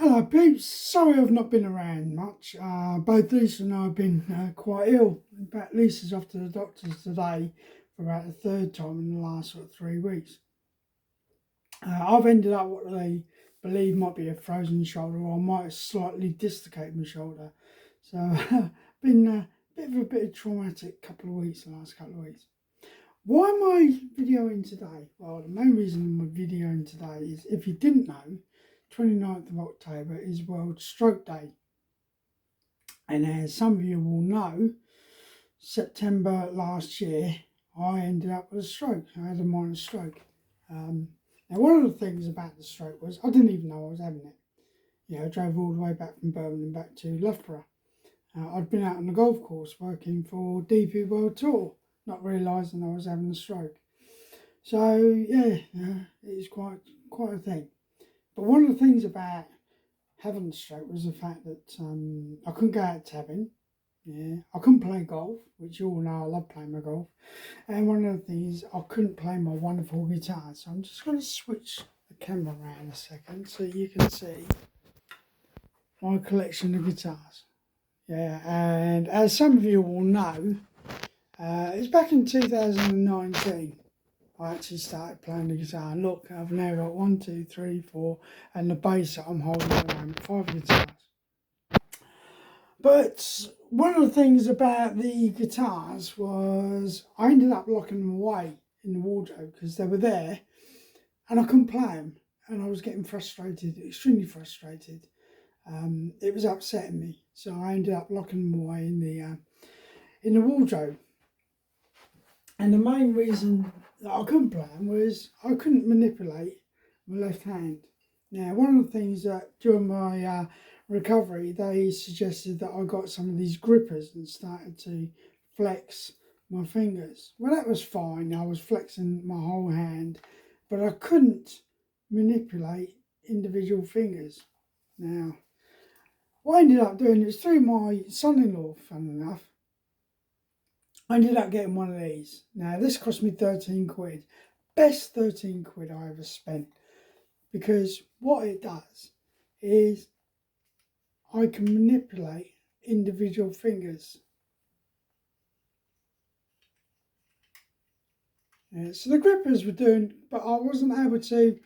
Hello peeps, sorry I've not been around much. Both Lisa and I have been quite ill. In fact, Lisa's off to the doctors today for about the third time in the last 3 weeks. I've ended up what they believe might be a frozen shoulder, or I might have slightly dislocated my shoulder. So been a bit of traumatic couple of weeks, the last couple of weeks. Why am I videoing today? Well, the main reason I'm videoing today is, if you didn't know, 29th of October is World Stroke Day. And as some of you will know, September last year, I ended up with a stroke. I had a minor stroke. Now, one of the things about the stroke was I didn't even know I was having it. I drove all the way back from Birmingham back to Loughborough. I'd been out on the golf course working for DP World Tour, not realising I was having a stroke. So yeah, it's quite a thing. But one of the things about having a stroke was the fact that I couldn't go out tabbing. I couldn't play golf, which you all know I love playing my golf. And one of the things, I couldn't play my wonderful guitar. So I'm just going to switch the camera around a second so you can see my collection of guitars. And as some of you will know, it's back in 2019 I actually started playing the guitar. And look, I've now got 1, 2, 3, 4, and the bass that I'm holding at the moment, 5 guitars. But one of the things about the guitars was I ended up locking them away in the wardrobe because they were there and I couldn't play them, and I was getting frustrated, extremely frustrated. It was upsetting me, so I ended up locking them away in the wardrobe. And the main reason that I couldn't play them was I couldn't manipulate my left hand. Now, one of the things that during my recovery, they suggested that I got some of these grippers and started to flex my fingers. Well, that was fine. I was flexing my whole hand, but I couldn't manipulate individual fingers. Now, what I ended up doing is, through my son-in-law, funnily enough, I ended up getting one of these. Now, this cost me 13 quid. Best 13 quid I ever spent. Because what it does is I can manipulate individual fingers. So the grippers were doing, but I wasn't able to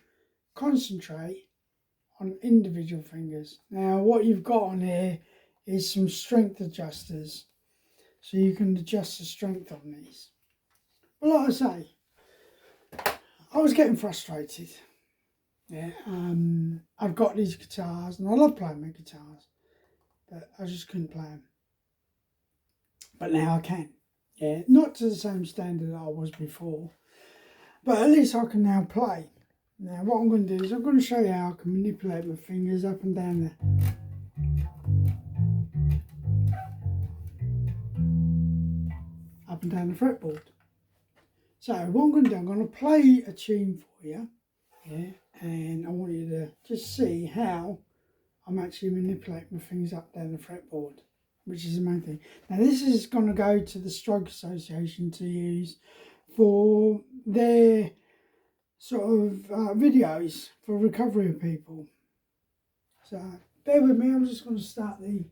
concentrate on individual fingers. Now, what you've got on here is some strength adjusters. So you can adjust the strength on these. But like I say, I was getting frustrated. I've got these guitars and I love playing my guitars, but I just couldn't play them. But now I can. Not to the same standard that I was before, but at least I can now play. Now what I'm going to do is I'm going to show you how I can manipulate my fingers up and down there. Up and down the fretboard. So what I'm going to do, I'm going to play a tune for you, and I want you to just see how I'm actually manipulating my fingers up down the fretboard, which is the main thing. Now this is going to go to the Stroke Association to use for their sort of videos for recovery of people. So bear with me, I'm just going to start the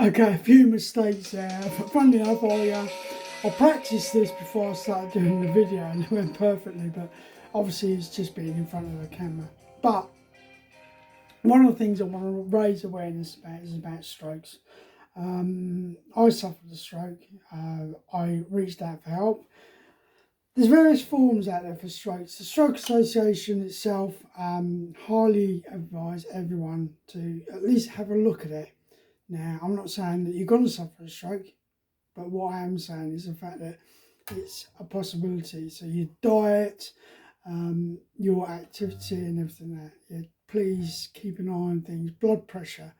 Okay, a few mistakes there. Funny enough, I practiced this before I started doing the video and it went perfectly, but obviously it's just being in front of the camera. But one of the things I want to raise awareness about is about strokes. I suffered a stroke. I reached out for help. There's various forms out there for strokes. The Stroke Association itself highly advise everyone to at least have a look at it. Now, I'm not saying that you're going to suffer a stroke, but what I am saying is the fact that it's a possibility. So your diet, your activity and everything like that, yeah, please keep an eye on things, blood pressure.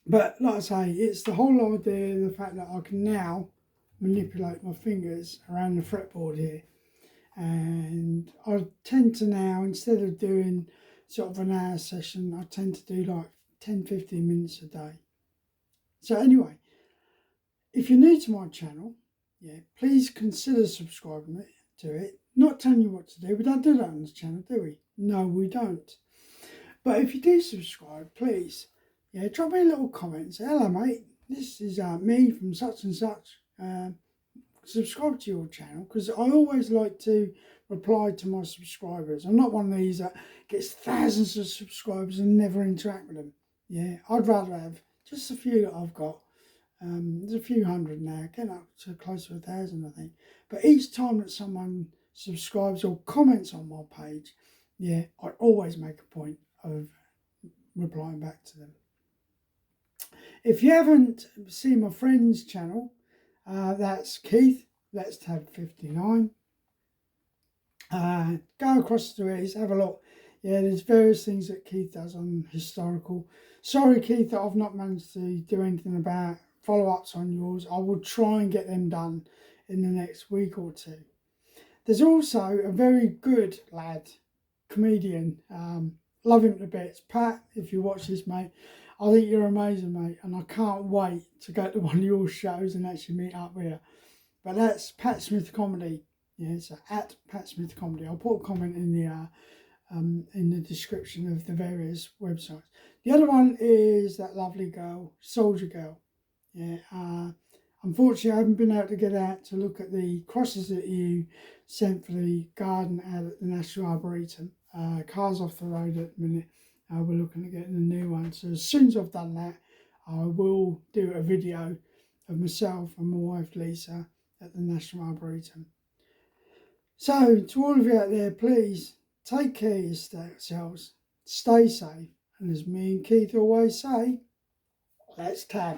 But like I say, it's the whole idea, the fact that I can now manipulate my fingers around the fretboard here. And I tend to now, instead of doing sort of an hour session, I tend to do like 10-15 minutes a day. So anyway, if you're new to my channel, yeah, please consider subscribing to it. Not telling you what to do. We don't do that on this channel, do we? No, we don't. But if you do subscribe, please, yeah, drop me a little comment and say, hello mate, this is me from such and such. Subscribe to your channel, because I always like to reply to my subscribers. I'm not one of these that gets thousands of subscribers and never interact with them. Yeah, I'd rather have just a few that I've got. There's a few hundred now, getting up to close to 1,000, I think. But each time that someone subscribes or comments on my page, yeah, I always make a point of replying back to them. If you haven't seen my friend's channel, that's Keith, Let's Tab 59. Go across to his, have a look. Yeah, there's various things that Keith does on historical. Sorry, Keith, that I've not managed to do anything about follow-ups on yours. I will try and get them done in the next week or two. There's also a very good lad, comedian, love him to bits. Pat, if you watch this, mate, I think you're amazing, mate, and I can't wait to go to one of your shows and actually meet up with you. But that's Pat Smith Comedy. Yeah, so at Pat Smith Comedy. I'll put a comment in the description of the various websites. The other one is that lovely girl, Soldier Girl. Yeah. Unfortunately, I haven't been able to get out to look at the crosses that you sent for the garden out at the National Arboretum. Cars off the road at the minute. We're looking at getting a new one. So as soon as I've done that, I will do a video of myself and my wife Lisa at the National Arboretum. So to all of you out there, please take care of yourselves, stay safe, and as me and Keith always say, let's tab.